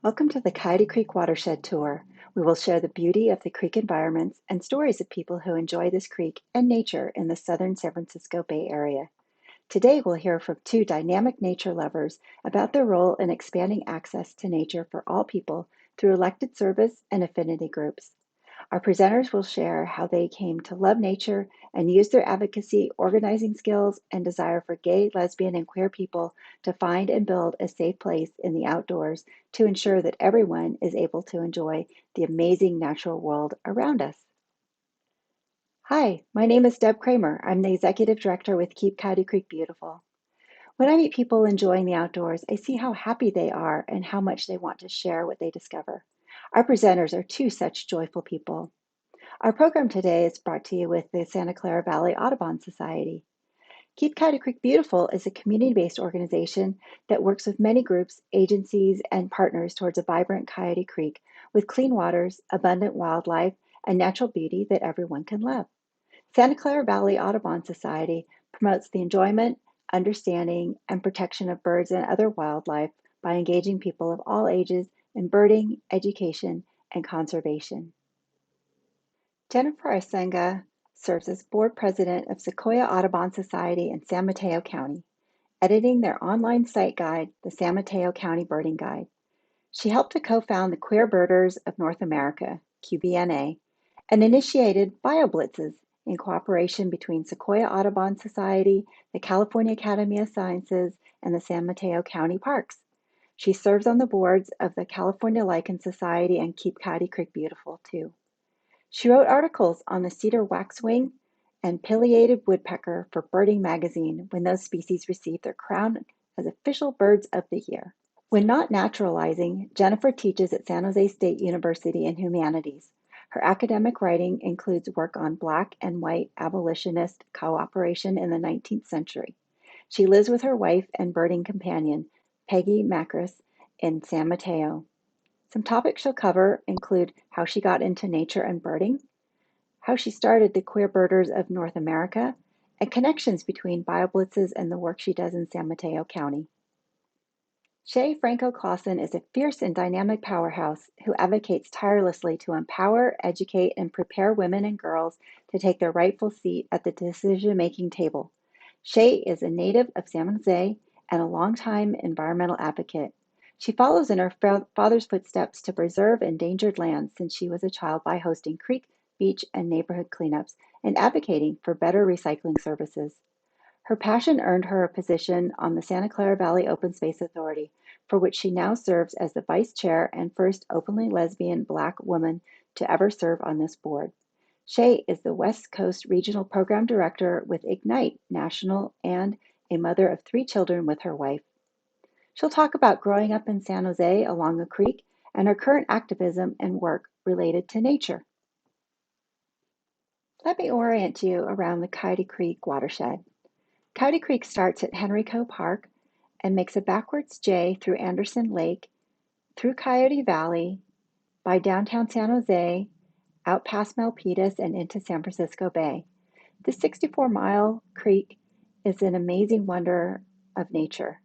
Welcome to the Coyote Creek Watershed Tour. We will share the beauty of the creek environments and stories of people who enjoy this creek and nature in the southern San Francisco Bay Area. Today, we'll hear from two dynamic nature lovers about their role in expanding access to nature for all people through elected service and affinity groups. Our presenters will share how they came to love nature and use their advocacy, organizing skills, and desire for gay, lesbian, and queer people to find and build a safe place in the outdoors to ensure that everyone is able to enjoy the amazing natural world around us. Hi, my name is Deb Kramer. I'm the Executive Director with Keep Coyote Creek Beautiful. When I meet people enjoying the outdoors, I see how happy they are and how much they want to share what they discover. Our presenters are two such joyful people. Our program today is brought to you with the Santa Clara Valley Audubon Society. Keep Coyote Creek Beautiful is a community-based organization that works with many groups, agencies, and partners towards a vibrant Coyote Creek with clean waters, abundant wildlife, and natural beauty that everyone can love. Santa Clara Valley Audubon Society promotes the enjoyment, understanding, and protection of birds and other wildlife by engaging people of all ages in birding, education, and conservation. Jennifer Rycenga serves as board president of Sequoia Audubon Society in San Mateo County, editing their online site guide, the San Mateo County Birding Guide. She helped to co-found the Queer Birders of North America, QBNA, and initiated BioBlitzes in cooperation between Sequoia Audubon Society, the California Academy of Sciences, and the San Mateo County Parks. She serves on the boards of the California Lichen Society and Keep Coyote Creek Beautiful, too. She wrote articles on the cedar waxwing and pileated woodpecker for Birding magazine when those species received their crown as official birds of the year. When not naturalizing, Jennifer teaches at San Jose State University in humanities. Her academic writing includes work on Black and white abolitionist cooperation in the 19th century. She lives with her wife and birding companion, Peggy Macris, in San Mateo. Some topics she'll cover include how she got into nature and birding, how she started the Queer Birders of North America, and connections between BioBlitzes and the work she does in San Mateo County. Shay Franco-Clausen is a fierce and dynamic powerhouse who advocates tirelessly to empower, educate, and prepare women and girls to take their rightful seat at the decision-making table. Shay is a native of San Jose and a longtime environmental advocate. She follows in her father's footsteps to preserve endangered lands since she was a child by hosting creek, beach, and neighborhood cleanups and advocating for better recycling services. Her passion earned her a position on the Santa Clara Valley Open Space Authority, for which she now serves as the vice chair and first openly lesbian Black woman to ever serve on this board. Shay is the West Coast Regional Program Director with Ignite National and a mother of 3 children with her wife. She'll talk about growing up in San Jose along the creek and her current activism and work related to nature. Let me orient you around the Coyote Creek watershed. Coyote Creek starts at Henrico Park and makes a backwards J through Anderson Lake, through Coyote Valley, by downtown San Jose, out past Milpitas and into San Francisco Bay. This 64-mile creek is an amazing wonder of nature.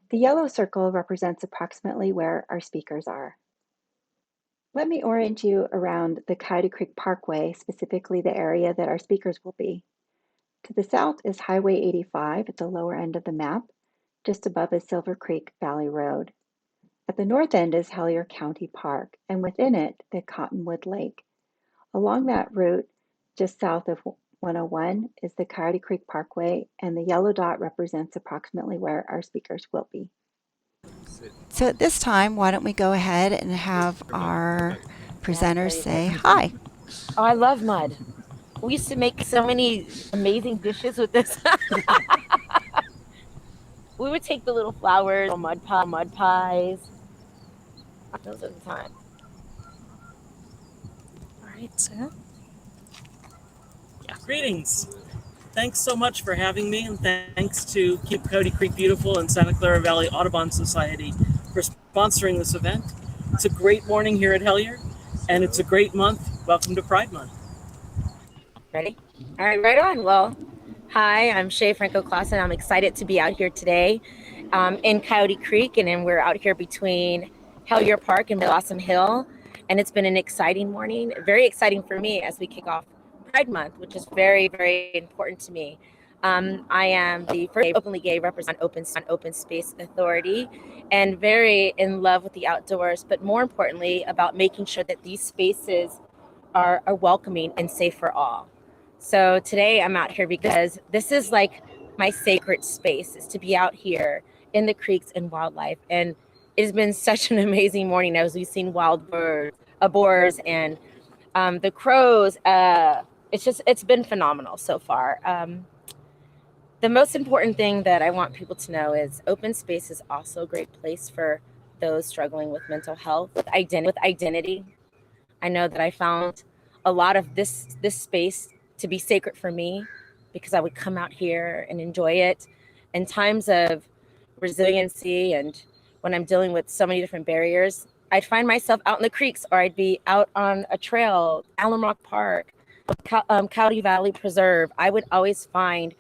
The yellow circle represents approximately where our speakers are. Let me orient you around the Coyote Creek Parkway, specifically the area that our speakers will be. To the south is Highway 85 at the lower end of the map. Just above is Silver Creek Valley Road. At the north end is Hellier County Park, and within it, the Cottonwood Lake. Along that route, just south of 101 is the Coyote Creek Parkway, and the yellow dot represents approximately where our speakers will be. So at this time, why don't we go ahead and have our presenters say hi. Oh, I love mud. We used to make so many amazing dishes with this. We would take the little flowers, mud pies. Those are the time. All right, sir. Yeah. Greetings. Thanks so much for having me, and thanks to Keep Coyote Creek Beautiful and Santa Clara Valley Audubon Society for sponsoring this event. It's a great morning here at Hellier, and it's a great month. Welcome to Pride Month. Ready? All right, right on. Well, hi, I'm Shay Franco-Clausen. I'm excited to be out here today in Coyote Creek, and then we're out here between Hellier Park in Blossom Hill, and it's been an exciting morning, very exciting for me as we kick off Pride Month, which is very, very important to me. I am the first openly gay representative on Open Space Authority, and very in love with the outdoors, but more importantly about making sure that these spaces are welcoming and safe for all. So today I'm out here because this is like my sacred space, is to be out here in the creeks and wildlife. And it has been such an amazing morning as we've seen wild birds, boars, and the crows. It's been phenomenal so far. The most important thing that I want people to know is open space is also a great place for those struggling with mental health, with identity. I know that I found a lot of this space to be sacred for me because I would come out here and enjoy it in times of resiliency, and when I'm dealing with so many different barriers, I'd find myself out in the creeks, or I'd be out on a trail, Allen Rock Park, Coyote Valley Preserve. I would always find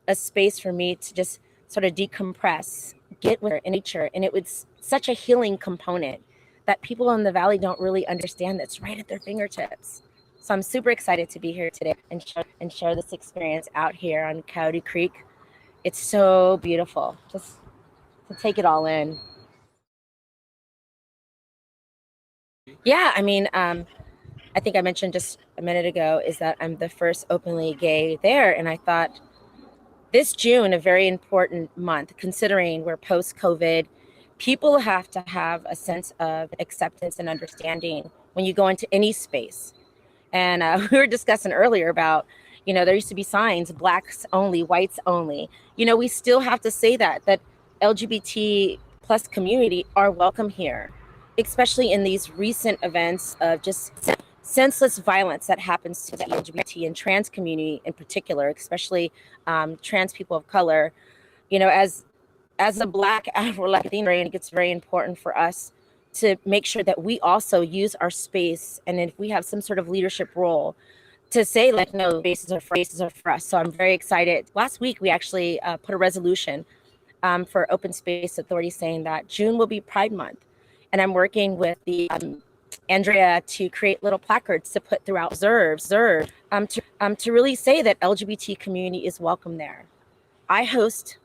a space for me to just sort of decompress, get with nature, and it was such a healing component that people in the valley don't really understand that's right at their fingertips. So I'm super excited to be here today and share this experience out here on Coyote Creek. It's so beautiful, just to take it all in. Yeah, I mean, I think I mentioned just a minute ago is that I'm the first openly gay there, and I thought this June, a very important month, considering we're post-COVID, people have to have a sense of acceptance and understanding when you go into any space. And we were discussing earlier about, there used to be signs, blacks only, whites only. We still have to say that LGBT plus community are welcome here, especially in these recent events of just senseless violence that happens to the LGBT and trans community in particular, especially trans people of color. As a Black Afro-Latina, it's very important for us to make sure that we also use our space, and if we have some sort of leadership role, to say no, spaces are for us. So I'm very excited. Last week we actually put a resolution for Open Space Authority saying that June will be Pride Month, and I'm working with the Andrea to create little placards to put throughout reserves to really say that LGBT community is welcome there. I host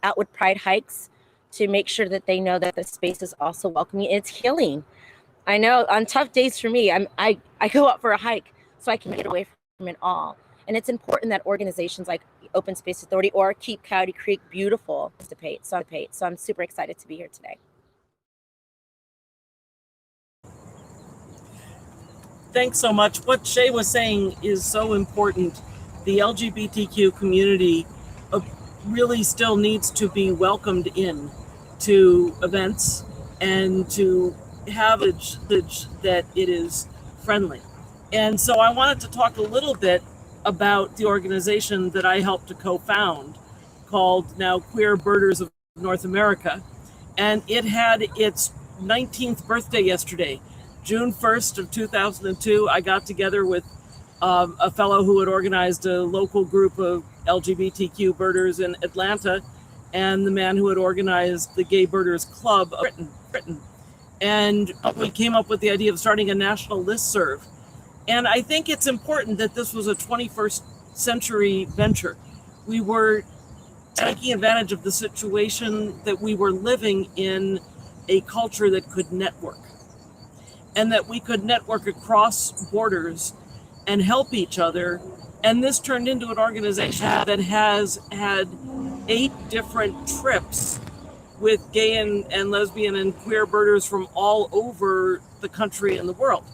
Outward Pride hikes to make sure that they know that the space is also welcoming. It's healing. I know on tough days for me, I go out for a hike so I can get away from it all. And it's important that organizations like Open Space Authority or Keep Coyote Creek Beautiful participate. So I'm super excited to be here today. Thanks so much. What Shay was saying is so important. The LGBTQ community really still needs to be welcomed in to events and to have a message that it is friendly. And so I wanted to talk a little bit about the organization that I helped to co-found called now Queer Birders of North America. And it had its 19th birthday yesterday. June 1st of 2002, I got together with a fellow who had organized a local group of LGBTQ birders in Atlanta, and the man who had organized the Gay Birders Club of Britain. And we came up with the idea of starting a national listserv. And I think it's important that this was a 21st century venture. We were taking advantage of the situation that we were living in, a culture that could network, and that we could network across borders and help each other. And this turned into an organization that has had 8 different trips with gay and lesbian and queer birders from all over the country and the world.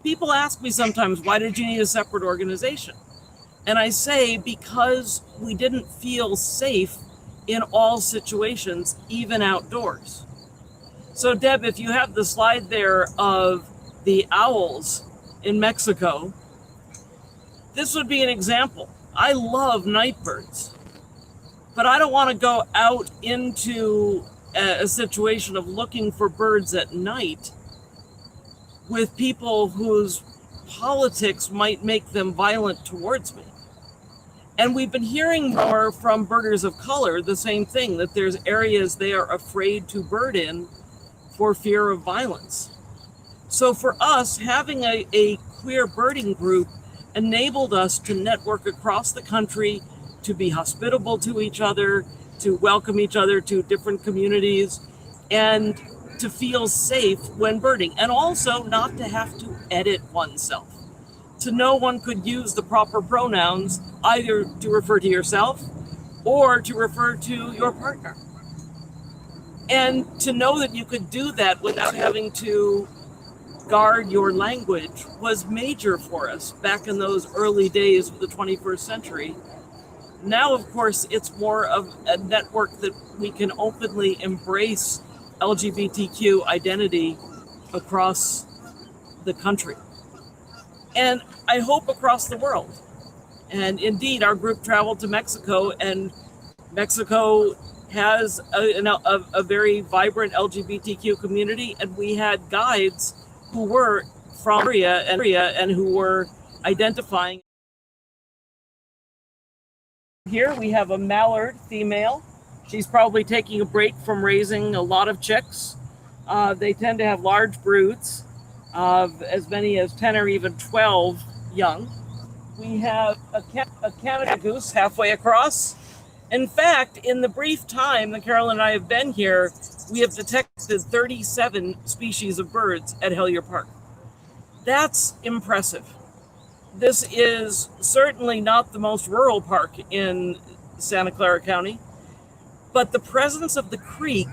People ask me sometimes, why did you need a separate organization? And I say, because we didn't feel safe in all situations, even outdoors. So Deb, if you have the slide there of the owls in Mexico, this would be an example. I love night birds, but I don't want to go out into a situation of looking for birds at night with people whose politics might make them violent towards me. And we've been hearing more from birders of color, the same thing, that there's areas they are afraid to bird in for fear of violence. So for us, having a queer birding group enabled us to network across the country, to be hospitable to each other, to welcome each other to different communities, and to feel safe when birding, and also not to have to edit oneself. To know one could use the proper pronouns, either to refer to yourself or to refer to your partner. And to know that you could do that without having to guard your language was major for us back in those early days of the 21st century. Now, of course, it's more of a network that we can openly embrace LGBTQ identity across the country. And I hope across the world. And indeed, our group traveled to Mexico, and Mexico has a very vibrant LGBTQ community, and we had guides who were from area and who were identifying. Here we have a mallard female. She's probably taking a break from raising a lot of chicks. They tend to have large broods of as many as 10 or even 12 young. We have a Canada goose halfway across. In fact, in the brief time that Carol and I have been here, we have detected 37 species of birds at Hellier Park. That's impressive. This is certainly not the most rural park in Santa Clara County, but the presence of the creek,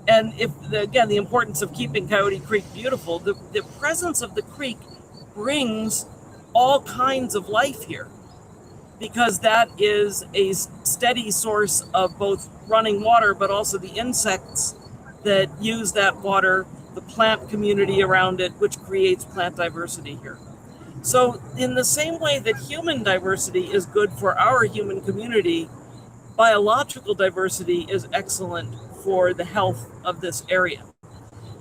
and again, the importance of keeping Coyote Creek beautiful, the presence of the creek brings all kinds of life here, because that is a steady source of both running water, but also the insects that use that water, the plant community around it, which creates plant diversity here. So in the same way that human diversity is good for our human community, biological diversity is excellent for the health of this area.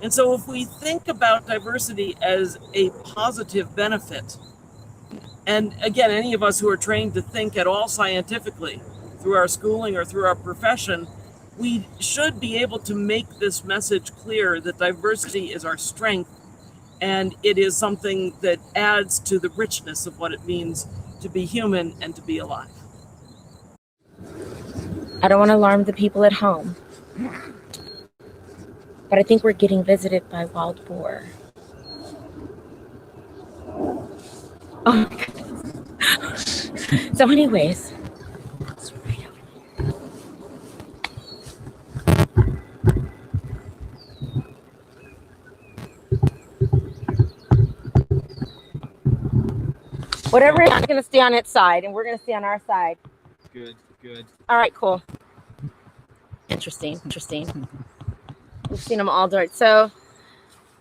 And so if we think about diversity as a positive benefit, and again, any of us who are trained to think at all scientifically through our schooling or through our profession, we should be able to make this message clear that diversity is our strength, and it is something that adds to the richness of what it means to be human and to be alive. I don't want to alarm the people at home, but I think we're getting visited by wild boar. Oh my goodness. So anyways, it's right over here. Whatever is going to stay on its side, and we're going to stay on our side. Good, good. All right, cool. Interesting. We've seen them all dirt. So,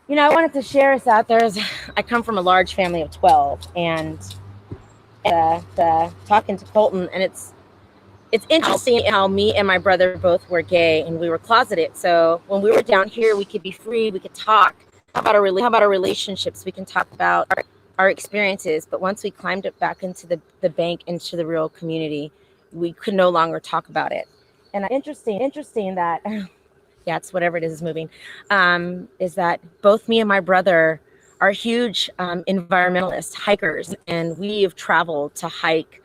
you know, I wanted to share this out there. I come from a large family of 12, and talking to Colton, and it's interesting how me and my brother both were gay, and we were closeted. So when we were down here, we could be free. We could talk about our relationships. We can talk about our experiences. But once we climbed it back into the bank, into the real community, we could no longer talk about it. And interesting that, yeah, it's whatever it is moving, is that both me and my brother are huge environmentalist hikers, and we have traveled to hike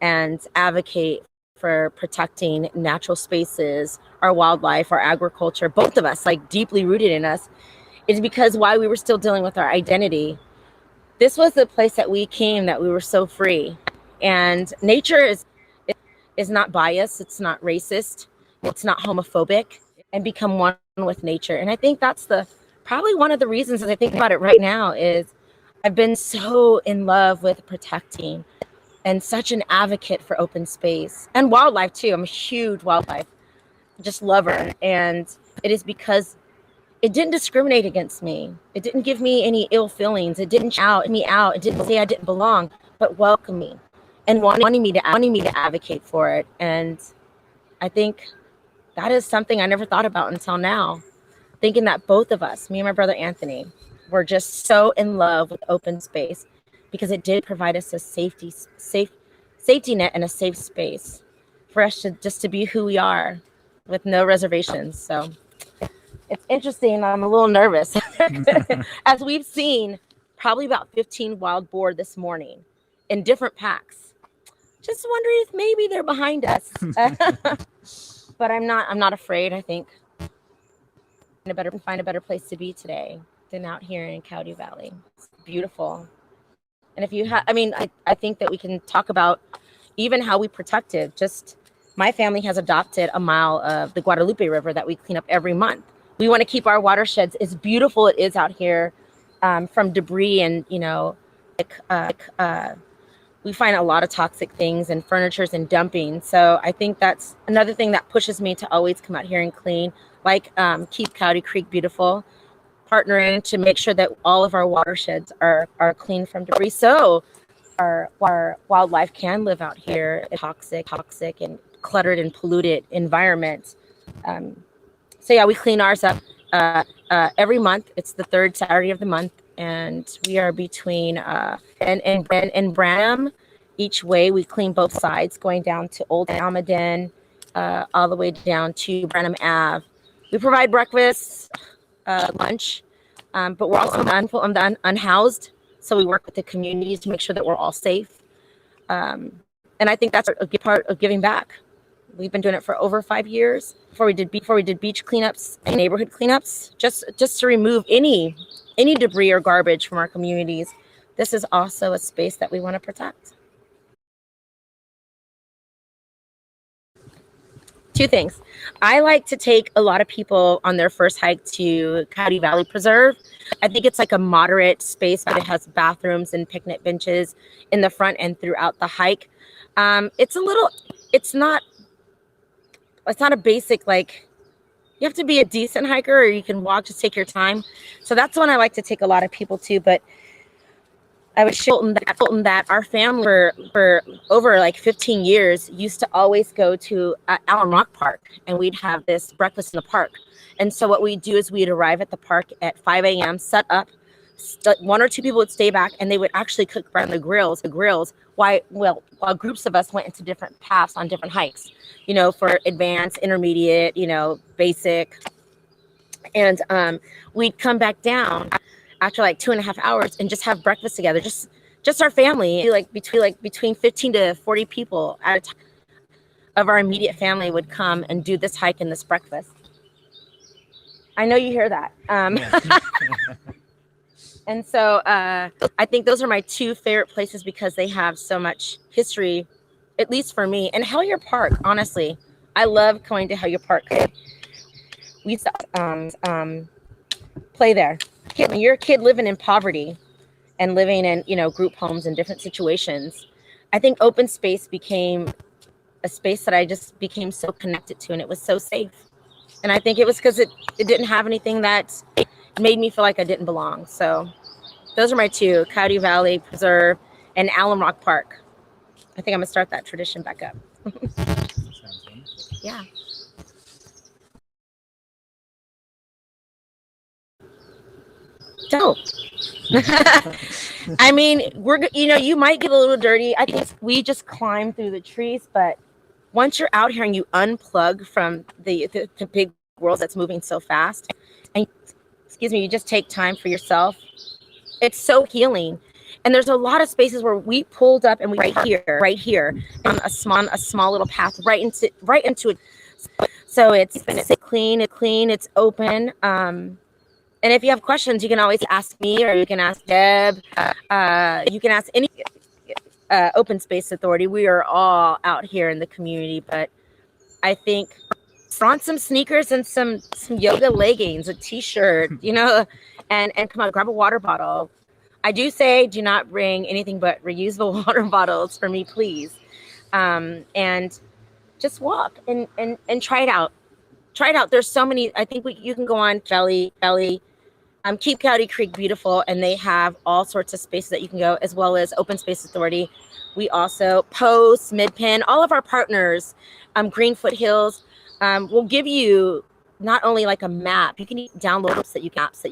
and advocate for protecting natural spaces, our wildlife, our agriculture. Both of us, like deeply rooted in us, is because while we were still dealing with our identity, this was the place that we came, that we were so free. And nature is not biased, it's not racist, it's not homophobic, and become one with nature. And I think that's probably one of the reasons, as I think about it right now, is I've been so in love with protecting and such an advocate for open space and wildlife too. I'm a huge wildlife just lover. And it is because it didn't discriminate against me. It didn't give me any ill feelings. It didn't shout me out. It didn't say I didn't belong, but welcome me and wanting me to advocate for it. And I think that is something I never thought about until now. Thinking that both of us, me and my brother Anthony, were just so in love with open space because it did provide us a safety net and a safe space for us to be who we are with no reservations. So It's interesting. I'm a little nervous. As we've seen, probably about 15 wild boar this morning in different packs. Just wondering if maybe they're behind us. But I'm not afraid. I think find a better place to be today than out here in Coyote Valley. It's beautiful. And if you have, I mean, I think that we can talk about even how we protect it. Just my family has adopted a mile of the Guadalupe River that we clean up every month. We want to keep our watersheds as beautiful it is out here, from debris and, we find a lot of toxic things and furnitures and dumping. So I think that's another thing that pushes me to always come out here and clean, like keep Coyote Creek beautiful, partnering to make sure that all of our watersheds are clean from debris. So our wildlife can live out here in toxic and cluttered and polluted environment. So yeah, we clean ours up every month. It's the third Saturday of the month, and we are between and Branham. Each way we clean both sides, going down to Old Almaden, all the way down to Branham Ave. We provide breakfast, lunch, but we're also on the unhoused. So we work with the communities to make sure that we're all safe. And I think that's a good part of giving back. We've been doing it for over 5 years. Before we did beach cleanups and neighborhood cleanups, just to remove any debris or garbage from our communities. This is also a space that we want to protect. Two things. I like to take a lot of people on their first hike to Coyote Valley Preserve. I think it's like a moderate space, but it has bathrooms and picnic benches in the front and throughout the hike. It's not a basic, like, you have to be a decent hiker or you can walk, just take your time. So that's one I like to take a lot of people to. But I was showing that our family for over like 15 years used to always go to Allen Rock Park, and we'd have this breakfast in the park. And so what we'd do is we'd arrive at the park at 5 a.m., set up, one or two people would stay back, and they would actually cook around the grills while groups of us went into different paths on different hikes, for advanced, intermediate, basic. And we'd come back down after like 2.5 hours and just have breakfast together, just our family, between 15 to 40 people at a time of our immediate family would come and do this hike and this breakfast. I know you hear that. And so I think those are my two favorite places because they have so much history, at least for me. And Hellier Park, honestly, I love going to Hellier Park. We used to play there. When you're a kid living in poverty and living in, group homes and different situations, I think open space became a space that I just became so connected to, and it was so safe. And I think it was because it didn't have anything that made me feel like I didn't belong. So those are my two, Coyote Valley Preserve and Allen Rock Park. I think I'm gonna start that tradition back up. Sounds fun. Yeah. Dope. I mean, you might get a little dirty. I think we just climb through the trees, but once you're out here and you unplug from the big world that's moving so fast, and you just take time for yourself, it's so healing. And there's a lot of spaces where we pulled up and we right here, on a small little path right into it. So it's clean, it's open. And if you have questions, you can always ask me, or you can ask Deb. You can ask any open space authority. We are all out here in the community, but I think throw on some sneakers and some yoga leggings, a t-shirt, and come on, grab a water bottle. I do say do not bring anything but reusable water bottles for me, please. And just walk and try it out. Try it out. There's so many. I think you can go on Valley. Keep Coyote Creek beautiful, and they have all sorts of spaces that you can go, as well as Open Space Authority. We also Post, Midpen, all of our partners, Greenfoot Hills, will give you not only like a map. You can download apps that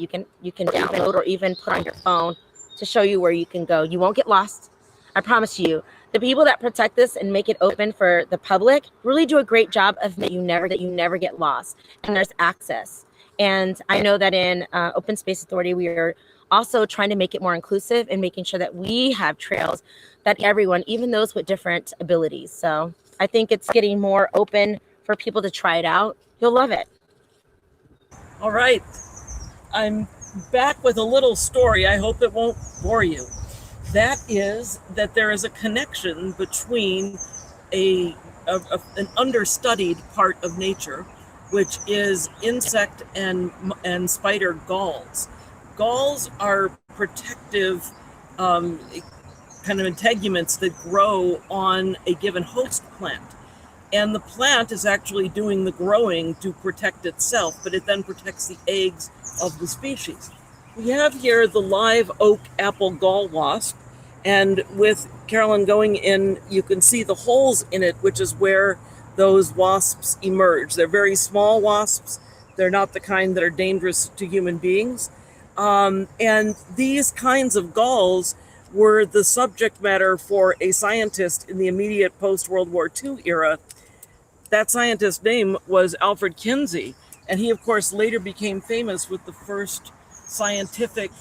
you can download or even put on your phone to show you where you can go. You won't get lost. I promise you. The people that protect this and make it open for the public really do a great job of that you never get lost, and there's access. And I know that in Open Space Authority, we are also trying to make it more inclusive and making sure that we have trails that everyone, even those with different abilities. So I think it's getting more open for people to try it out. You'll love it. All right. I'm back with a little story. I hope it won't bore you. That is that there is a connection between an understudied part of nature, which is insect and spider galls. Galls are protective kind of integuments that grow on a given host plant. And the plant is actually doing the growing to protect itself, but it then protects the eggs of the species. We have here the live oak apple gall wasp, and with Carolyn going in, you can see the holes in it, which is where those wasps emerge. They're very small wasps. They're not the kind that are dangerous to human beings. And these kinds of galls were the subject matter for a scientist in the immediate post-World War II era. That scientist's name was Alfred Kinsey, and he, of course, later became famous with the first scientific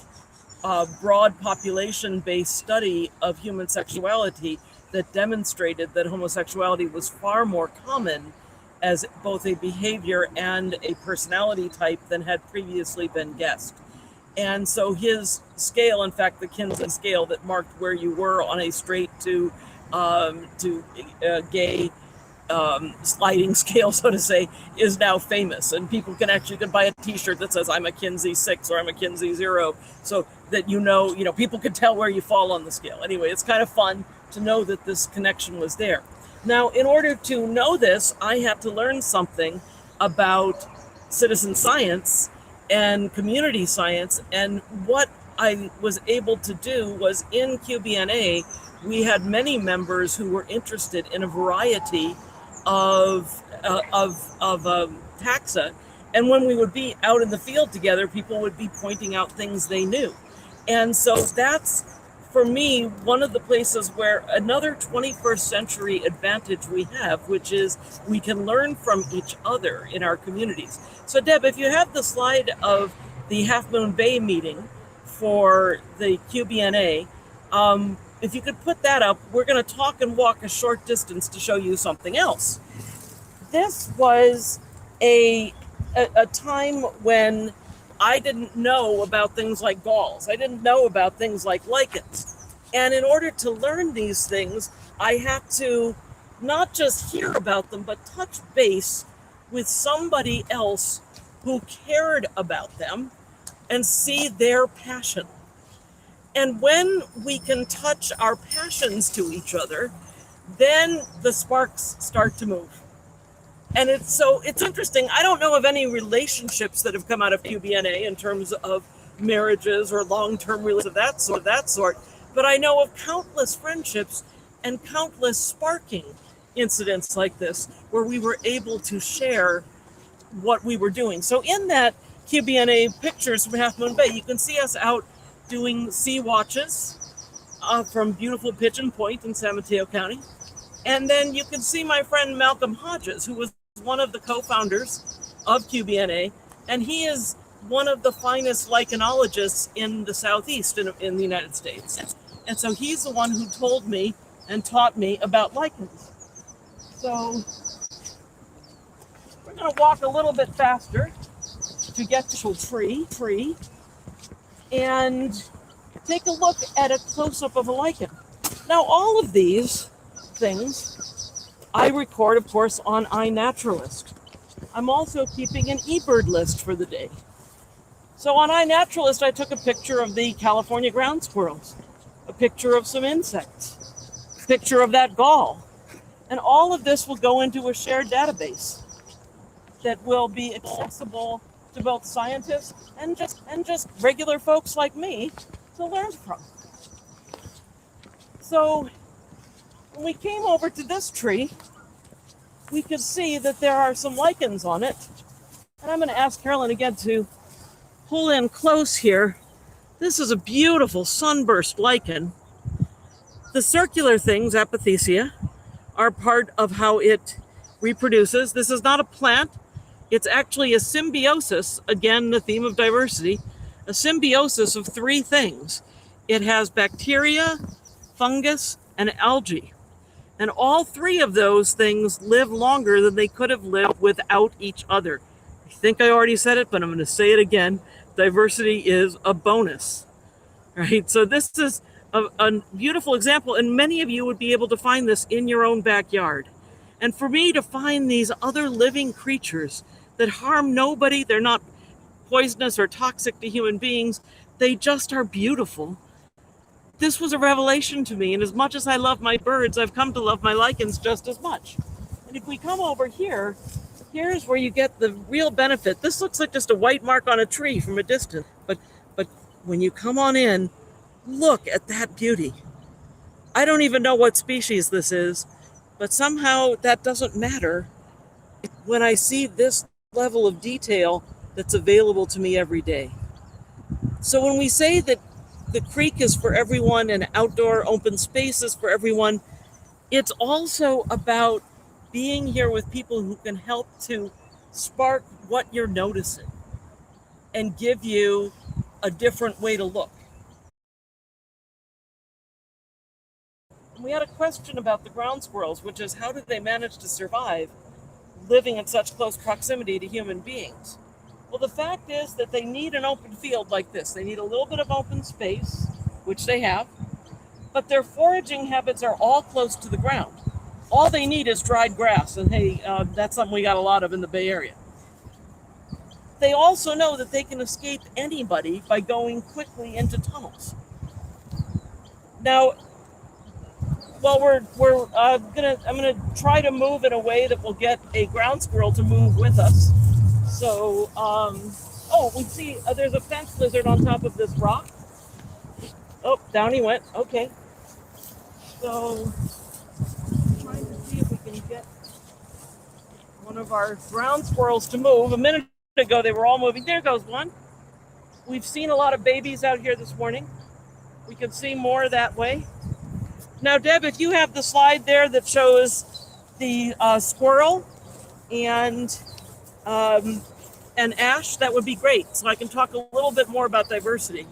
broad population-based study of human sexuality that demonstrated that homosexuality was far more common as both a behavior and a personality type than had previously been guessed. And so his scale, in fact, the Kinsey scale that marked where you were on a straight to gay sliding scale, so to say, is now famous. And people can buy a t-shirt that says I'm a Kinsey 6 or I'm a Kinsey 0, so that you know, people can tell where you fall on the scale. Anyway, it's kind of fun to know that this connection was there. Now, in order to know this, I had to learn something about citizen science and community science. And what I was able to do was, in QBNA, we had many members who were interested in a variety of taxa. And when we would be out in the field together, people would be pointing out things they knew. And so that's, for me, one of the places where another 21st century advantage we have, which is we can learn from each other in our communities. So Deb, if you have the slide of the Half Moon Bay meeting for the QBNA, if you could put that up, we're going to talk and walk a short distance to show you something else. This was a time when I didn't know about things like galls. I didn't know about things like lichens. And in order to learn these things, I had to not just hear about them, but touch base with somebody else who cared about them and see their passion. And when we can touch our passions to each other, then the sparks start to move. And it's interesting. I don't know of any relationships that have come out of QBNA in terms of marriages or long-term relationships of that sort, but I know of countless friendships and countless sparking incidents like this where we were able to share what we were doing. So in that QBNA pictures from Half Moon Bay, you can see us out doing sea watches from beautiful Pigeon Point in San Mateo County. And then you can see my friend Malcolm Hodges, who was one of the co-founders of QBNA, and he is one of the finest lichenologists in the Southeast in the United States. And so he's the one who told me and taught me about lichens. So we're going to walk a little bit faster to get to a tree and take a look at a close-up of a lichen. Now, all of these things I record, of course, on iNaturalist. I'm also keeping an eBird list for the day. So on iNaturalist, I took a picture of the California ground squirrels, a picture of some insects, a picture of that gall. And all of this will go into a shared database that will be accessible to both scientists and just regular folks like me to learn from. So when we came over to this tree, we could see that there are some lichens on it. And I'm going to ask Carolyn again to pull in close here. This is a beautiful sunburst lichen. The circular things, apothecia, are part of how it reproduces. This is not a plant. It's actually a symbiosis, again, the theme of diversity, a symbiosis of three things. It has bacteria, fungus, and algae. And all three of those things live longer than they could have lived without each other. I think I already said it, but I'm going to say it again. Diversity is a bonus, right? So this is a beautiful example, and many of you would be able to find this in your own backyard. And for me to find these other living creatures that harm nobody, they're not poisonous or toxic to human beings, they just are beautiful. This was a revelation to me, and as much as I love my birds, I've come to love my lichens just as much. And if we come over here, here's where you get the real benefit. This looks like just a white mark on a tree from a distance, but when you come on in, look at that beauty. I don't even know what species this is, but somehow that doesn't matter when I see this level of detail that's available to me every day. So when we say that the creek is for everyone and outdoor open spaces for everyone, it's also about being here with people who can help to spark what you're noticing and give you a different way to look. We had a question about the ground squirrels, which is how do they manage to survive living in such close proximity to human beings? Well, the fact is that they need an open field like this. They need a little bit of open space, which they have, but their foraging habits are all close to the ground. All they need is dried grass, and hey, that's something we got a lot of in the Bay Area. They also know that they can escape anybody by going quickly into tunnels. Now, well, I'm gonna try to move in a way that will get a ground squirrel to move with us. So, we see there's a fence lizard on top of this rock. Oh, down he went. Okay. So, trying to see if we can get one of our ground squirrels to move. A minute ago, they were all moving. There goes one. We've seen a lot of babies out here this morning. We can see more that way. Now, Deb, if you have the slide there that shows the squirrel and ash, that would be great. So I can talk a little bit more about diversity.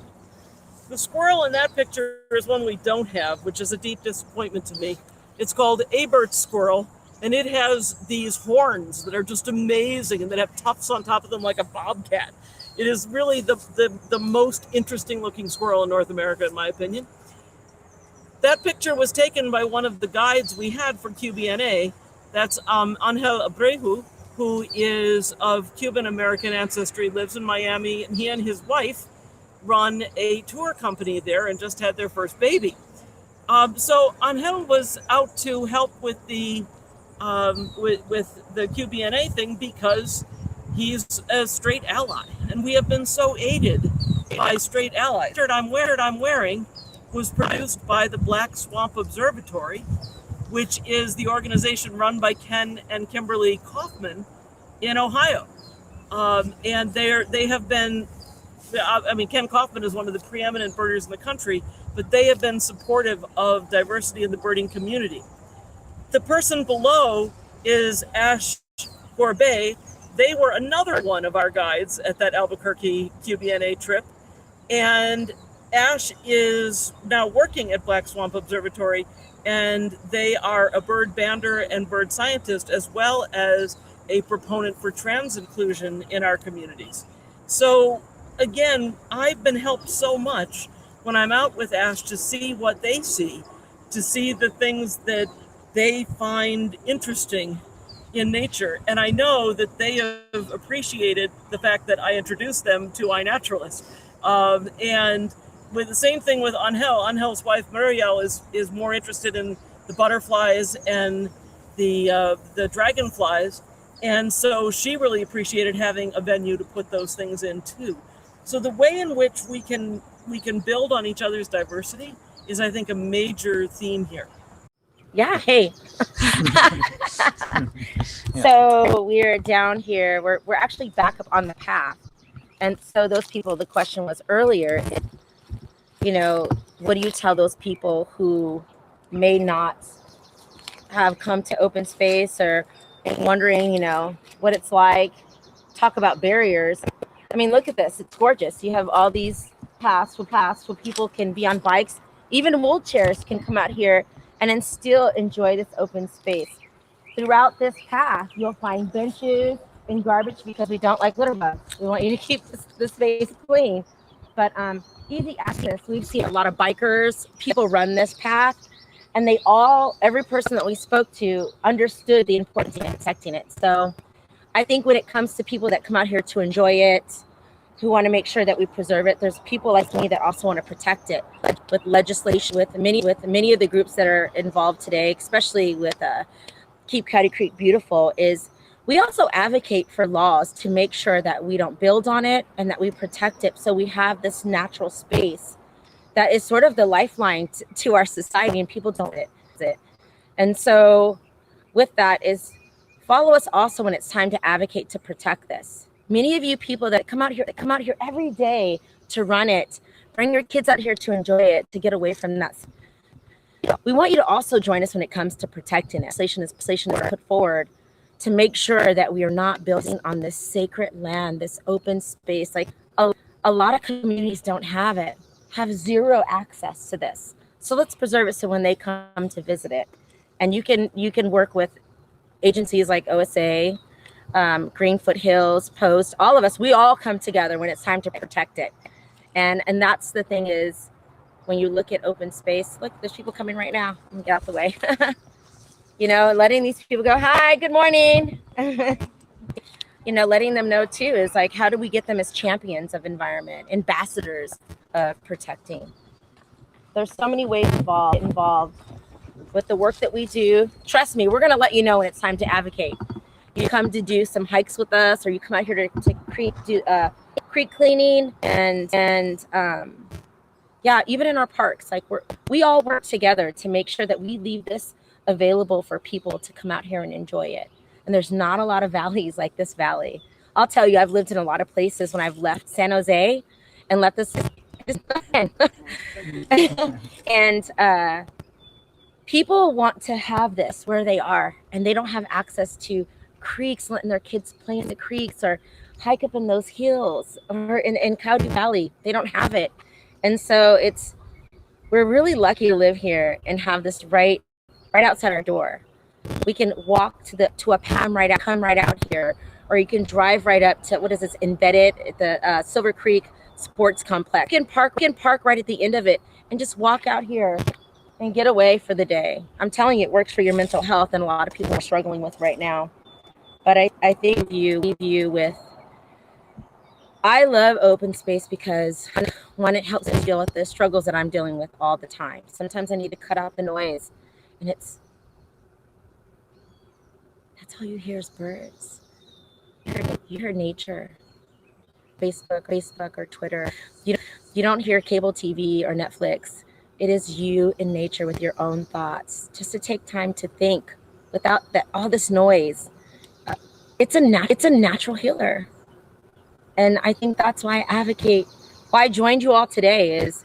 The squirrel in that picture is one we don't have, which is a deep disappointment to me. It's called Abert's squirrel, and it has these horns that are just amazing and that have tufts on top of them like a bobcat. It is really the most interesting looking squirrel in North America, in my opinion. That picture was taken by one of the guides we had for QBNA. That's Angel Abreu, who is of Cuban-American ancestry, lives in Miami, and he and his wife run a tour company there and just had their first baby. So Angel was out to help with the QBNA thing because he's a straight ally, and we have been so aided by straight allies. The shirt I'm wearing was produced by the Black Swamp Observatory, which is the organization run by Ken and Kimberly Kaufman in Ohio. And they have been, Ken Kaufman is one of the preeminent birders in the country, but they have been supportive of diversity in the birding community. The person below is Ash Corbet. They were another one of our guides at that Albuquerque QBNA trip. And Ash is now working at Black Swamp Observatory, and they are a bird bander and bird scientist, as well as a proponent for trans inclusion in our communities. So again, I've been helped so much when I'm out with Ash to see what they see, to see the things that they find interesting in nature. And I know that they have appreciated the fact that I introduced them to iNaturalist. And with the same thing with Angel's wife Muriel is more interested in the butterflies and the dragonflies, and so she really appreciated having a venue to put those things in too. So the way in which we can build on each other's diversity is, I think, a major theme here. Yeah. Hey. So we're down here. We're actually back up on the path, and so those people. The question was earlier. What do you tell those people who may not have come to open space or wondering, what it's like talk about barriers. I mean, look at this. It's gorgeous. You have all these paths where people can be on bikes. Even wheelchairs can come out here and then still enjoy this open space. Throughout this path, you'll find benches and garbage because we don't like litter bugs. We want you to keep the space clean. But easy access. We've seen a lot of bikers. People run this path. And every person that we spoke to understood the importance of protecting it. So I think when it comes to people that come out here to enjoy it, who want to make sure that we preserve it, there's people like me that also want to protect it with legislation, with many of the groups that are involved today, especially with Keep Coyote Creek Beautiful, is we also advocate for laws to make sure that we don't build on it and that we protect it, so we have this natural space that is sort of the lifeline to our society, and people don't use it. And so with that is follow us also when it's time to advocate to protect this. Many of you people that come out here every day to run it, bring your kids out here to enjoy it, to get away from that. We want you to also join us when it comes to protecting it. Legislation is put forward to make sure that we are not building on this sacred land, this open space. Like a lot of communities don't have zero access to this. So let's preserve it so when they come to visit it. And you can work with agencies like OSA, Green Foothills, Post, all of us, we all come together when it's time to protect it. And that's the thing is, when you look at open space, look, there's people coming right now. Let me get out the way. Letting these people go, hi, good morning. Letting them know too is like, how do we get them as champions of environment, ambassadors of protecting? There's so many ways involved with the work that we do. Trust me, we're going to let you know when it's time to advocate. You come to do some hikes with us, or you come out here to do creek cleaning, and even in our parks, like we all work together to make sure that we leave this available for people to come out here and enjoy it. And there's not a lot of valleys like this valley. I'll tell you, I've lived in a lot of places when I've left San Jose and left this and people want to have this where they are, and they don't have access to creeks, letting their kids play in the creeks or hike up in those hills, or in Coyote Valley. They don't have it. And so we're really lucky to live here and have this right outside our door. We can walk to a path, come right out here, or you can drive right up to, what is this, embedded at the Silver Creek Sports Complex. You can park right at the end of it and just walk out here and get away for the day. I'm telling you, it works for your mental health, and a lot of people are struggling with right now. But I think I love open space because, one, it helps me deal with the struggles that I'm dealing with all the time. Sometimes I need to cut out the noise, and that's all you hear is birds. You hear nature. Facebook or Twitter. You don't hear cable TV or Netflix. It is you in nature with your own thoughts. Just to take time to think without all this noise. It's a natural healer. And I think that's why I joined you all today, is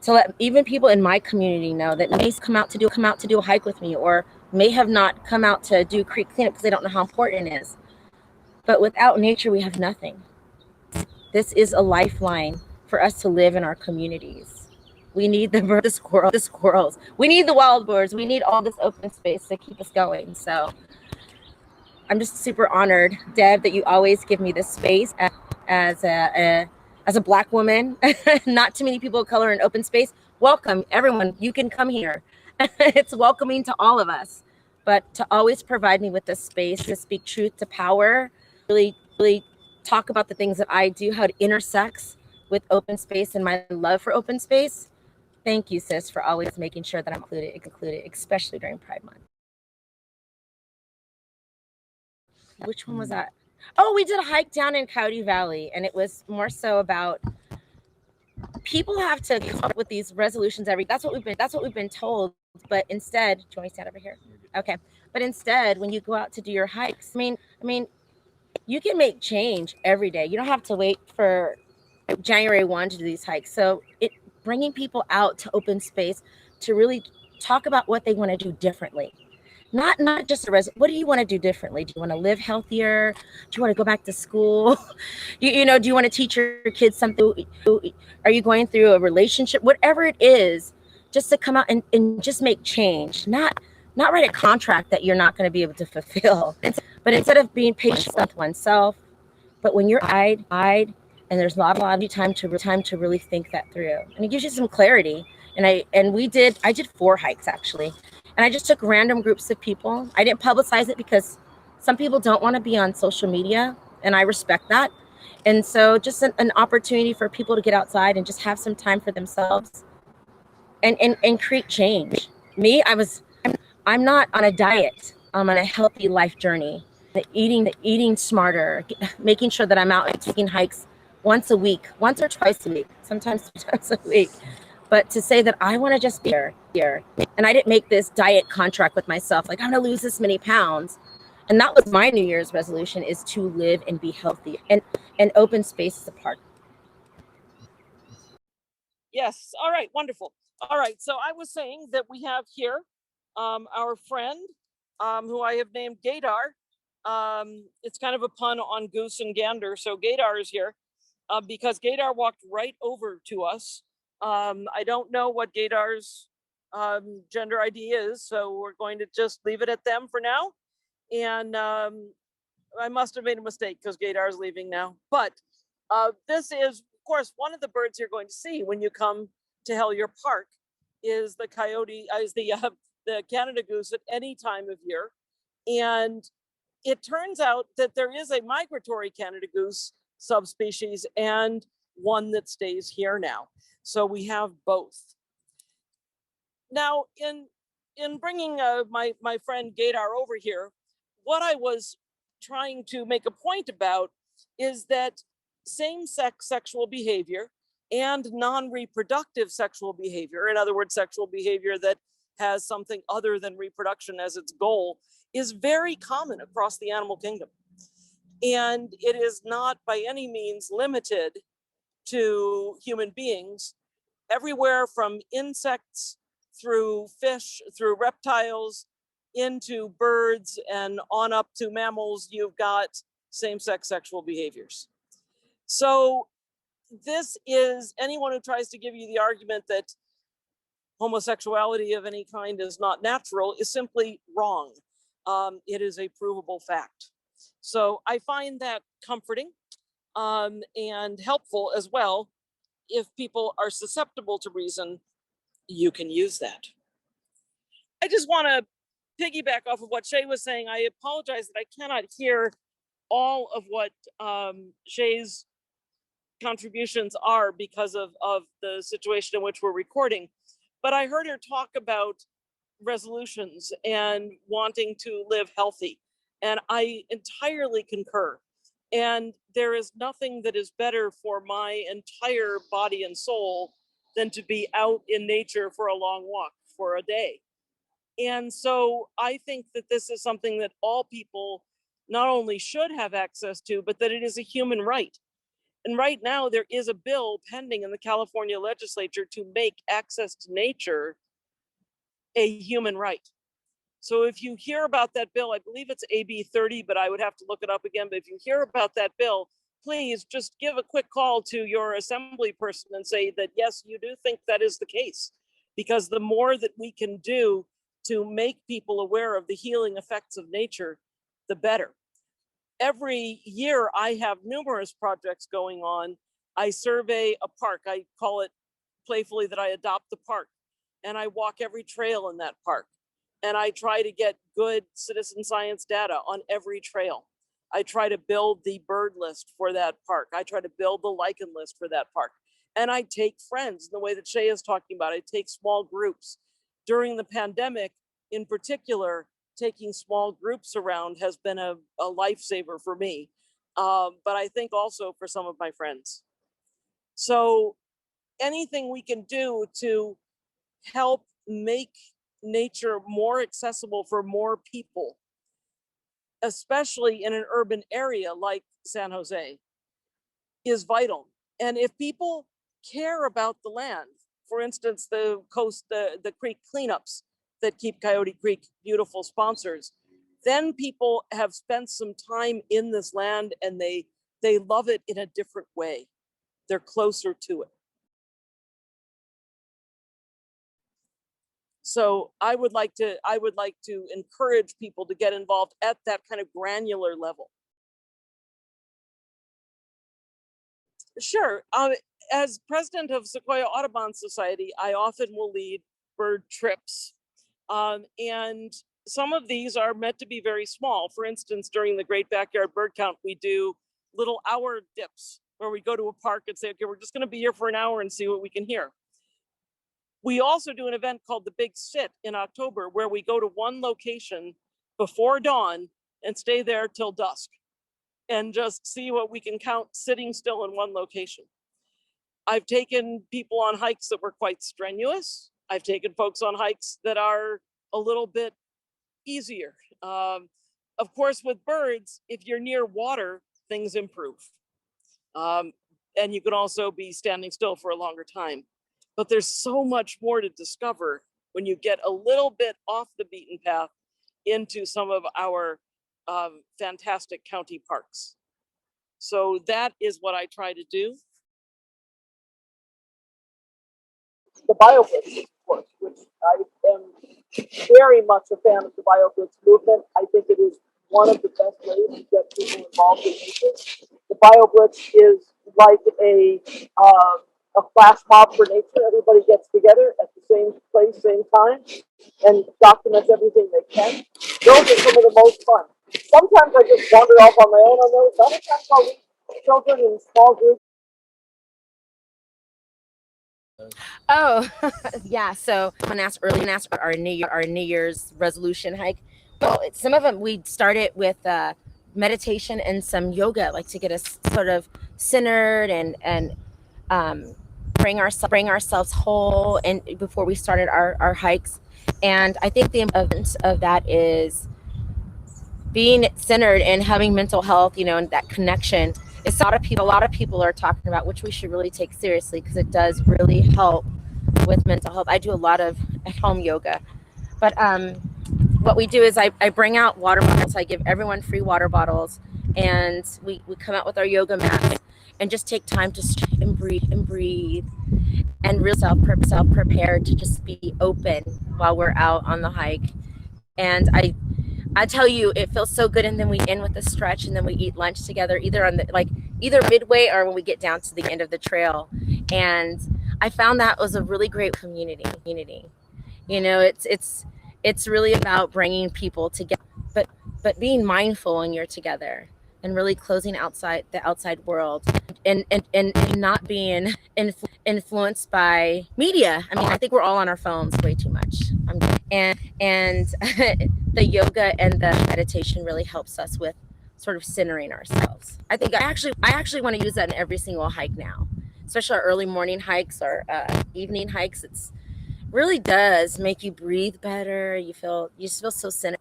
to let even people in my community know that may come out to do a hike with me, or may have not come out to do creek cleanup because they don't know how important it is. But without nature, we have nothing. This is a lifeline for us to live in our communities. We need the squirrels. We need the wild birds. We need all this open space to keep us going. So I'm just super honored, Deb, that you always give me this space as a Black woman. Not too many people of color in open space. Welcome, everyone. You can come here. It's welcoming to all of us. But to always provide me with this space to speak truth to power, really, really talk about the things that I do, how it intersects with open space and my love for open space. Thank you, sis, for always making sure that I'm included, especially during Pride Month. Which one was that? Oh, we did a hike down in Coyote Valley, and it was more so about people have to come up with these resolutions that's what we've been told. But instead, do you want me to stand over here? Okay. But instead, when you go out to do your hikes, I mean, you can make change every day. You don't have to wait for January 1 to do these hikes. So bringing people out to open space to really talk about what they want to do differently. not just a what do you want to do differently? Do you want to live healthier? Do you want to go back to school? You know, do you want to teach your kids something? Are you going through a relationship? Whatever it is, just to come out and just make change, not write a contract that you're not going to be able to fulfill. But instead of being patient with oneself, but when you're eyed and there's not a lot of time to really think that through, and it gives you some clarity. And I did 4 hikes actually, and I just took random groups of people. I didn't publicize it because some people don't want to be on social media, and I respect that. And so just an opportunity for people to get outside and just have some time for themselves and create change. I'm not on a diet. I'm on a healthy life journey. Eating smarter, making sure that I'm out and taking hikes once or twice a week, sometimes 2 times a week. But to say that I want to just be here, and I didn't make this diet contract with myself, like I'm going to lose this many pounds. And that was my New Year's resolution, is to live and be healthy and open spaces apart. Yes. All right. Wonderful. All right. So I was saying that we have here our friend who I have named Gaydar. It's kind of a pun on Goose and Gander. So Gaydar is here because Gaydar walked right over to us. I don't know what Gaydar's gender ID is, so we're going to just leave it at them for now. And I must have made a mistake because Gaydar is leaving now. But this is, of course, one of the birds you're going to see when you come to Hellier Park is the coyote, is the Canada goose at any time of year. And it turns out that there is a migratory Canada goose subspecies and one that stays here now. So we have both. Now, in bringing my friend Gaydar over here, what I was trying to make a point about is that same-sex sexual behavior and non-reproductive sexual behavior, in other words, sexual behavior that has something other than reproduction as its goal, is very common across the animal kingdom. And it is not by any means limited to human beings. Everywhere from insects through fish, through reptiles, into birds, and on up to mammals, you've got same-sex sexual behaviors. So this is, anyone who tries to give you the argument that homosexuality of any kind is not natural is simply wrong. It is a provable fact. So I find that comforting and helpful as well. If people are susceptible to reason, you can use that. I just want to piggyback off of what Shay was saying. I apologize that I cannot hear all of what Shay's contributions are because of the situation in which we're recording. But I heard her talk about resolutions and wanting to live healthy. And I entirely concur. And there is nothing that is better for my entire body and soul than to be out in nature for a long walk for a day. And so I think that this is something that all people not only should have access to, but that it is a human right. And right now there is a bill pending in the California legislature to make access to nature a human right. So if you hear about that bill, I believe it's AB 30, but I would have to look it up again. But if you hear about that bill, please just give a quick call to your assembly person and say that, yes, you do think that is the case. Because the more that we can do to make people aware of the healing effects of nature, the better. Every year I have numerous projects going on. I survey a park. I call it playfully that I adopt the park. And I walk every trail in that park. And I try to get good citizen science data on every trail. I try to build the bird list for that park. I try to build the lichen list for that park. And I take friends in the way that Shay is talking about. I take small groups. During the pandemic, in particular, taking small groups around has been a lifesaver for me. But I think also for some of my friends. So anything we can do to help make nature more accessible for more people, especially in an urban area like San Jose, is vital. And if people care about the land, for instance, the coast, the creek cleanups, that Keep Coyote Creek Beautiful sponsors, then people have spent some time in this land and they love it in a different way. They're closer to it. So I would like to encourage people to get involved at that kind of granular level. Sure. As president of Sequoia Audubon Society, I often will lead bird trips. And some of these are meant to be very small. For instance, during the Great Backyard Bird Count, we do little hour dips where we go to a park and say, okay, we're just going to be here for an hour and see what we can hear. We also do an event called the Big Sit in October, where we go to one location before dawn and stay there till dusk and just see what we can count sitting still in one location. I've taken people on hikes that were quite strenuous. I've taken folks on hikes that are a little bit easier. Of course, with birds, if you're near water, things improve. And you can also be standing still for a longer time. But there's so much more to discover when you get a little bit off the beaten path into some of our fantastic county parks. So that is what I try to do. The BioBlitz, of course, which I am very much a fan of the BioBlitz movement. I think it is one of the best ways to get people involved in nature. The BioBlitz is like a flash mob for nature. Everybody gets together at the same place, same time, and documents everything they can. Those are some of the most fun. Sometimes I just wander off on my own on those. Other times I'll leave children in small groups. Oh, yeah. So someone asked our New Year's resolution hike. Well, some of them we started with meditation and some yoga, like to get us sort of centered and bring ourselves whole, and before we started our hikes. And I think the importance of that is being centered and having mental health, and that connection. It's a lot of people are talking about, which we should really take seriously, because it does really help with mental health. I do a lot of at-home yoga, but what we do is I bring out water bottles. I give everyone free water bottles, and we come out with our yoga mats and just take time to stretch and breathe and really self-prepared to just be open while we're out on the hike. And I tell you, it feels so good. And then we end with a stretch, and then we eat lunch together, either midway or when we get down to the end of the trail. And I found that was a really great community. It's really about bringing people together, but being mindful when you're together, and really closing the outside world, and not being influenced by media. I mean, I think we're all on our phones way too much. And the yoga and the meditation really helps us with sort of centering ourselves. I think I actually want to use that in every single hike now, especially our early morning hikes or evening hikes. It's really does make you breathe better. You just feel so centered.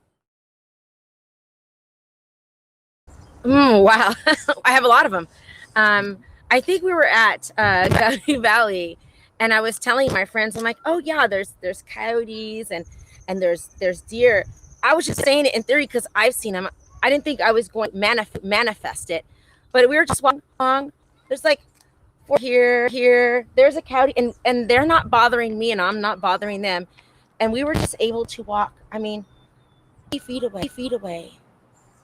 Wow. I have a lot of them. I think we were at Coyote Valley, and I was telling my friends, I'm like, oh yeah, there's coyotes and there's deer. I was just saying it in theory because I've seen them. I didn't think I was going to manifest it, but we were just walking along. There's like here, there's a coyote, and they're not bothering me, and I'm not bothering them. And we were just able to walk, 50 feet away.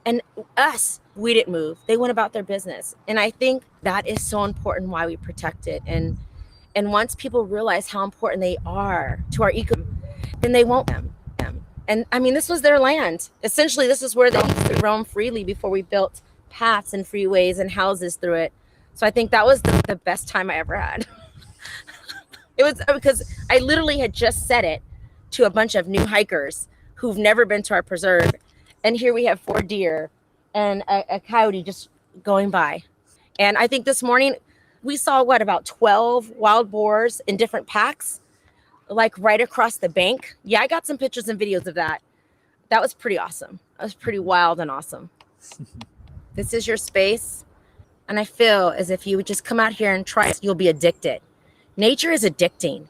And we didn't move. They went about their business. And I think that is so important, why we protect it. And once people realize how important they are to our ecosystem, then they won't them. And I mean, this was their land. Essentially, this is where they used to roam freely before we built paths and freeways and houses through it. So I think that was the best time I ever had. It was because I literally had just said it to a bunch of new hikers who've never been to our preserve. And here we have 4 deer and a coyote just going by. And I think this morning we saw about 12 wild boars in different packs, like right across the bank. Yeah, I got some pictures and videos of that. That was pretty awesome. That was pretty wild and awesome. This is your space. And I feel as if you would just come out here and try it, you'll be addicted. Nature is addicting.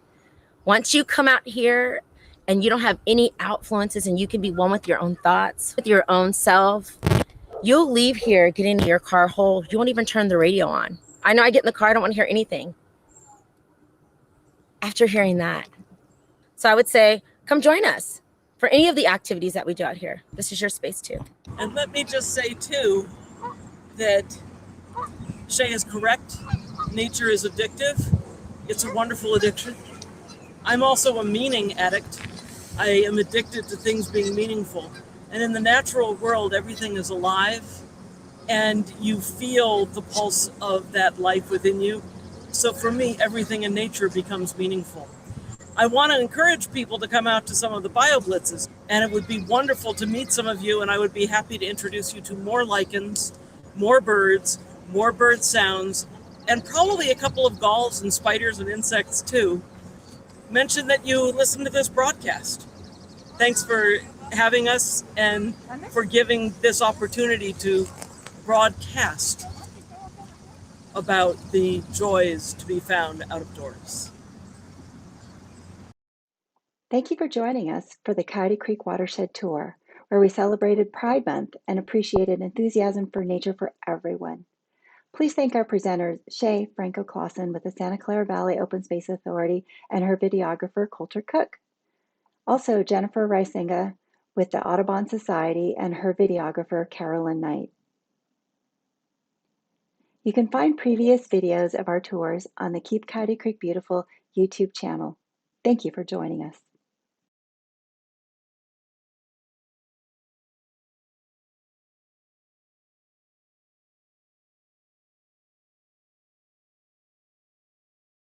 Once you come out here and you don't have any influences and you can be one with your own thoughts, with your own self, you'll leave here, get into your car whole. You won't even turn the radio on. I know I get in the car, I don't want to hear anything after hearing that. So I would say, come join us for any of the activities that we do out here. This is your space too. And let me just say too, that Shay is correct. Nature is addictive. It's a wonderful addiction. I'm also a meaning addict. I am addicted to things being meaningful. And in the natural world, everything is alive and you feel the pulse of that life within you. So for me, everything in nature becomes meaningful. I want to encourage people to come out to some of the BioBlitzes, and it would be wonderful to meet some of you, and I would be happy to introduce you to more lichens, more bird sounds, and probably a couple of galls and spiders and insects too. Mention that you listen to this broadcast. Thanks for having us and for giving this opportunity to broadcast about the joys to be found out of doors. Thank you for joining us for the Coyote Creek Watershed Tour, where we celebrated Pride Month and appreciated enthusiasm for nature for everyone. Please thank our presenters, Shay Franco-Clausen with the Santa Clara Valley Open Space Authority and her videographer, Coulter Cook. Also, Jennifer Rycenga with the Audubon Society and her videographer, Carolyn Knight. You can find previous videos of our tours on the Keep Coyote Creek Beautiful YouTube channel. Thank you for joining us.